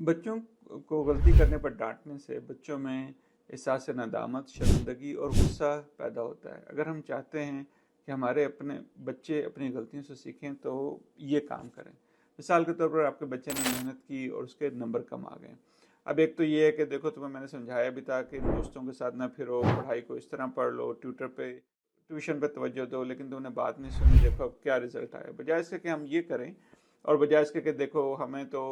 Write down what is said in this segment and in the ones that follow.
बच्चों को गलती करने पर डांटने से बच्चों में एहसास ندامت، शर्मिंदगी और गुस्सा पैदा होता है। अगर हम चाहते हैं कि हमारे अपने बच्चे अपनी गलतियों से सीखें तो ये काम करें। मिसाल के तौर पर आपके बच्चे ने मेहनत की और उसके नंबर कम आ गए। अब एक तो ये है कि देखो तुम्हें मैंने समझाया भी था कि इन दोस्तों के साथ ना फिरो, पढ़ाई को इस तरह पढ़ लो, ट्यूशन पे तवज्जो दो, लेकिन तुमने बात नहीं सुनी, देखो अब क्या रिजल्ट आया। बजाय इसके कि हम ये करें और बजाय इसके कि देखो हमें तो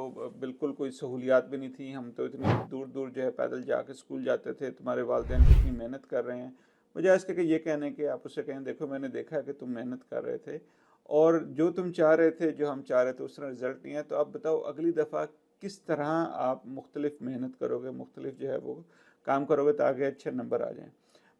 बिल्कुल कोई सहूलियात भी नहीं थी, हम तो इतनी दूर दूर जो है पैदल जाके स्कूल जाते थे, तुम्हारे वालिदैन कितनी मेहनत कर रहे हैं। बजाय इसके कि ये कहने के आप उससे कहें देखो मैंने देखा है कि तुम मेहनत कर रहे थे और जो तुम चाह रहे थे, जो हम चाह रहे थे, उस तरह रिजल्ट नहीं है, तो अब बताओ अगली दफ़ा किस तरह आप मुख्तलिफ मेहनत करोगे, मुख्तलिफ जो है वो काम करोगे ताकि अच्छे नंबर आ जाएं।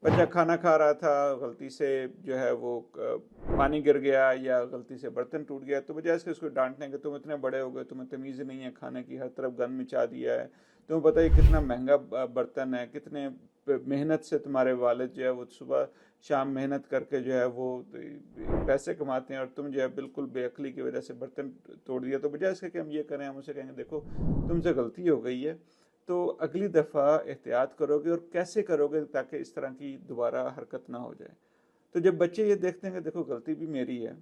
बच्चा खाना खा रहा था, गलती से जो है वो पानी गिर गया या गलती से बर्तन टूट गया, तो बजाय इसके उसको डांटने के तुम इतने बड़े हो गए, तुम्हें तमीज़ नहीं है खाने की, हर तरफ गंद मचा दिया है, तुम्हें पता है कितना महंगा बर्तन है, कितने मेहनत से तुम्हारे वालिद जो है वो सुबह शाम मेहनत करके जो है वो पैसे कमाते हैं और तुम जो है बिल्कुल बेअक्ली की वजह से बर्तन तोड़ दिया। तो बजाय इसके कि हम ये करें, हम उसे कहेंगे देखो तुमसे गलती हो गई है, तो अगली दफ़ा एहतियात करोगे और कैसे करोगे ताकि इस तरह की दोबारा हरकत ना हो जाए। तो जब बच्चे ये देखते हैं कि देखो गलती भी मेरी है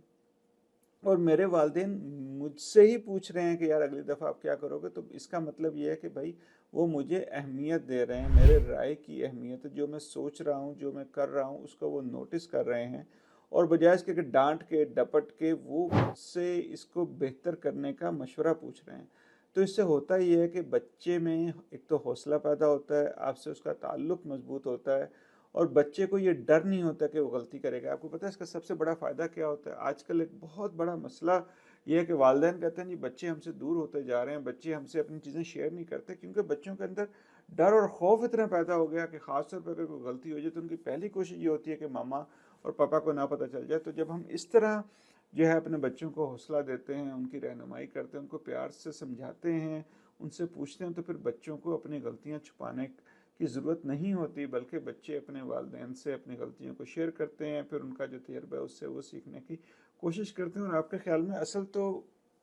और मेरे वालिदैन मुझसे ही पूछ रहे हैं कि यार अगली दफ़ा आप क्या करोगे, तो इसका मतलब ये है कि भाई वो मुझे अहमियत दे रहे हैं, मेरे राय की अहमियत, जो मैं सोच रहा हूँ, जो मैं कर रहा हूँ, उसको वो नोटिस कर रहे हैं। और बजाय इसके कि डांट के डपट के वो मुझसे इसको बेहतर करने का मशवरा पूछ रहे हैं। तो इससे होता ये है कि बच्चे में एक तो हौसला पैदा होता है, आपसे उसका ताल्लुक़ मजबूत होता है और बच्चे को ये डर नहीं होता कि वो गलती करेगा। आपको पता है इसका सबसे बड़ा फ़ायदा क्या होता है? आजकल एक बहुत बड़ा मसला ये है कि वालिदैन कहते हैं जी बच्चे हमसे दूर होते जा रहे हैं, बच्चे हमसे अपनी चीज़ें शेयर नहीं करते, क्योंकि बच्चों के अंदर डर और खौफ इतना पैदा हो गया कि ख़ास तौर पर अगर कोई गलती हो जाए तो उनकी पहली कोशिश ये होती है कि मामा और पापा को ना पता चल जाए। तो जब हम इस तरह जो है अपने बच्चों को हौसला देते हैं, उनकी रहनुमाई करते हैं, उनको प्यार से समझाते हैं, उनसे पूछते हैं, तो फिर बच्चों को अपनी गलतियाँ छुपाने की ज़रूरत नहीं होती, बल्कि बच्चे अपने वालिदैन से अपनी गलतियों को शेयर करते हैं, फिर उनका जो तजर्बा है उससे वो सीखने की कोशिश करते हैं। और आपके ख्याल में असल तो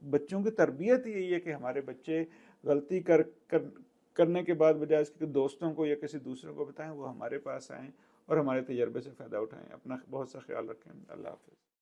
बच्चों की तरबियत यही है कि हमारे बच्चे गलती करने के बाद बजाय इसके दोस्तों को या किसी दूसरे को बताएं, वो हमारे पास आएँ और हमारे तजर्बे से फ़ायदा उठाएं। अपना बहुत सा ख्याल रखें। अल्लाह हाफ़िज़।